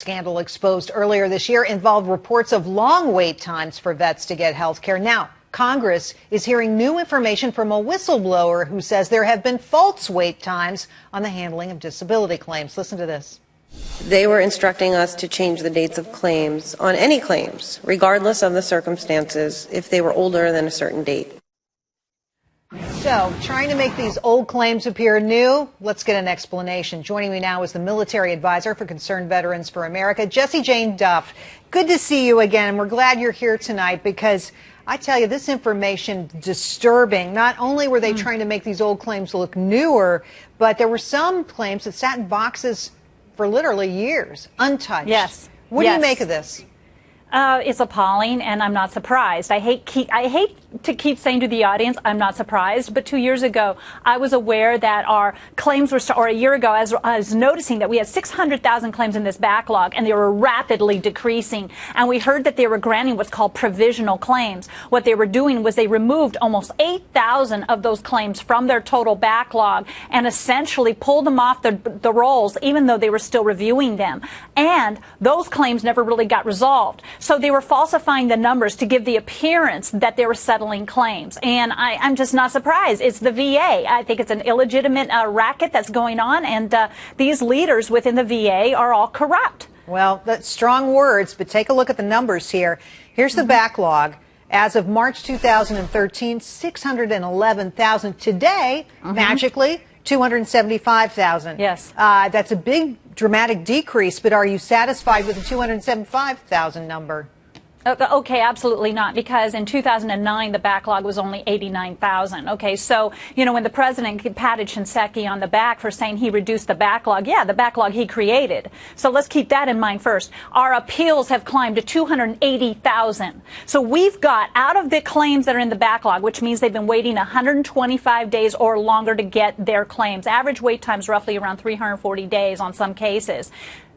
scandal exposed earlier this year involved reports of long wait times for vets to get health care. Now, Congress is hearing new information from a whistleblower who says there have been false wait times on the handling of disability claims. Listen to this. They were instructing us to change the dates of claims on any claims, regardless of the circumstances, if they were older than a certain date. So, trying to make these old claims appear new? Let's get an explanation. Joining me now is the military advisor for Concerned Veterans for America, Jessie Jane Duff. Good to see you again, and we're glad you're here tonight because I tell you, this information disturbing. Not only were they trying to make these old claims look newer, but there were some claims that sat in boxes for literally years, untouched. Yes. What do you make of this? It's appalling, and I'm not surprised. I hate to keep saying to the audience, I'm not surprised. But 2 years ago, I was aware that our claims were, or a year ago, I was noticing that we had 600,000 claims in this backlog, and they were rapidly decreasing. And we heard that they were granting what's called provisional claims. What they were doing was they removed almost 8,000 of those claims from their total backlog and essentially pulled them off the rolls, even though they were still reviewing them. And those claims never really got resolved. So they were falsifying the numbers to give the appearance that they were settling claims. And I'm just not surprised. It's the VA. I think it's an illegitimate racket that's going on. And these leaders within the VA are all corrupt. Well, that's strong words, but take a look at the numbers here. Here's the backlog. As of March 2013, 611,000. Today, magically, 275,000. Yes. That's a big, dramatic decrease, but are you satisfied with the 275,000 number? Okay, absolutely not, because in 2009, the backlog was only 89,000. Okay, so, you know, when the president patted Shinseki on the back for saying he reduced the backlog, yeah, the backlog he created. So let's keep that in mind first. Our appeals have climbed to 280,000. So we've got, out of the claims that are in the backlog, which means they've been waiting 125 days or longer to get their claims. Average wait time is roughly around 340 days on some cases.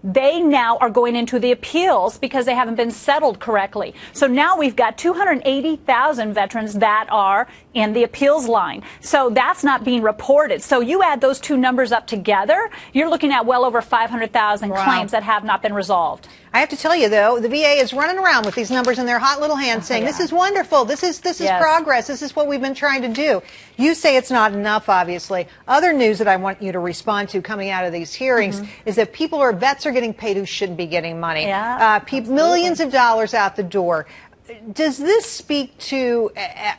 They now are going into the appeals because they haven't been settled correctly. So now we've got 280,000 veterans that are in the appeals line. So that's not being reported. So you add those two numbers up together, you're looking at well over 500,000 claims that have not been resolved. I have to tell you, though, the VA is running around with these numbers in their hot little hands saying, this is wonderful, this is progress, this is what we've been trying to do. You say it's not enough, obviously. Other news that I want you to respond to coming out of these hearings is that vets are getting paid who shouldn't be getting money. Yeah, millions of dollars out the door. Does this speak to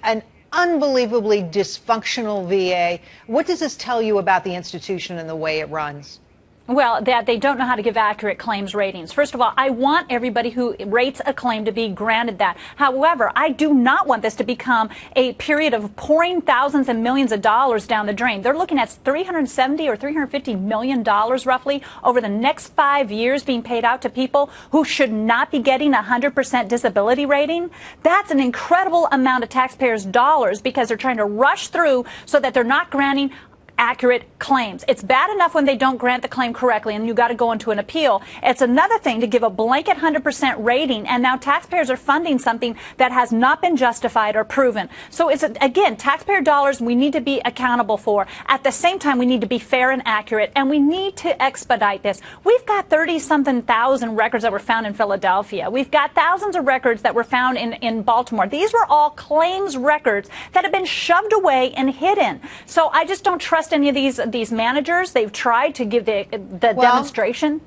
an unbelievably dysfunctional VA? What does this tell you about the institution and the way it runs? Well, that they don't know how to give accurate claims ratings. First of all, I want everybody who rates a claim to be granted that. However, I do not want this to become a period of pouring thousands and millions of dollars down the drain. They're looking at $370 or $350 million roughly over the next 5 years being paid out to people who should not be getting 100% disability rating. That's an incredible amount of taxpayers' dollars because they're trying to rush through so that they're not granting accurate claims. It's bad enough when they don't grant the claim correctly and you got to go into an appeal. It's another thing to give a blanket 100% rating, and now taxpayers are funding something that has not been justified or proven. So it's, again, taxpayer dollars we need to be accountable for. At the same time, we need to be fair and accurate, and we need to expedite this. We've got 30-something thousand records that were found in Philadelphia. We've got thousands of records that were found in Baltimore. These were all claims records that have been shoved away and hidden. So I just don't trust any of these managers. They've tried to give the demonstration.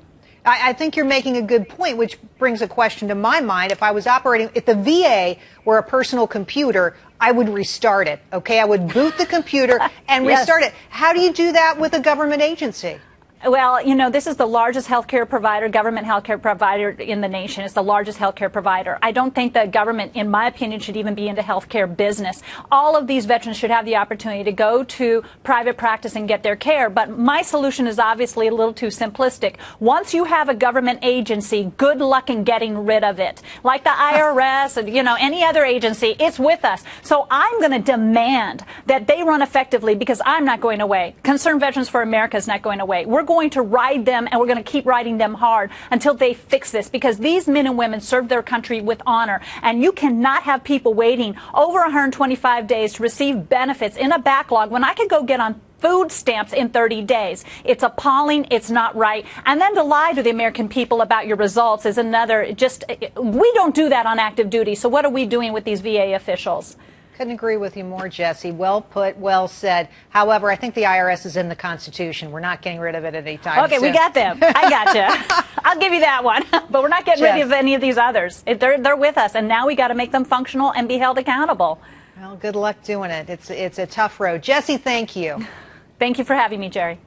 I think you're making a good point, which brings a question to my mind. If the VA were a personal computer, I would restart it. Okay, I would boot the computer and restart it. How do you do that with a government agency? Well, you know, this is the largest healthcare provider, government healthcare provider in the nation. It's the largest healthcare provider. I don't think the government, in my opinion, should even be into healthcare business. All of these veterans should have the opportunity to go to private practice and get their care. But my solution is obviously a little too simplistic. Once you have a government agency, good luck in getting rid of it. Like the IRS and, you know, any other agency, it's with us. So I'm going to demand that they run effectively because I'm not going away. Concerned Veterans for America is not going away. We're going to ride them, and we're going to keep riding them hard until they fix this, because these men and women serve their country with honor, and you cannot have people waiting over 125 days to receive benefits in a backlog when I could go get on food stamps in 30 days. It's appalling. It's not right. And then to lie to the American people about your results is another, we don't do that on active duty. So what are we doing with these VA officials? Couldn't agree with you more, Jessie. Well put, well said. However, I think the IRS is in the Constitution. We're not getting rid of it at any time Okay, soon. we got them. I got you. I'll give you that one. But we're not getting rid of any of these others. They're with us, and now we got to make them functional and be held accountable. Well, good luck doing it. It's a tough road. Jessie, thank you. Thank you for having me, Gerri.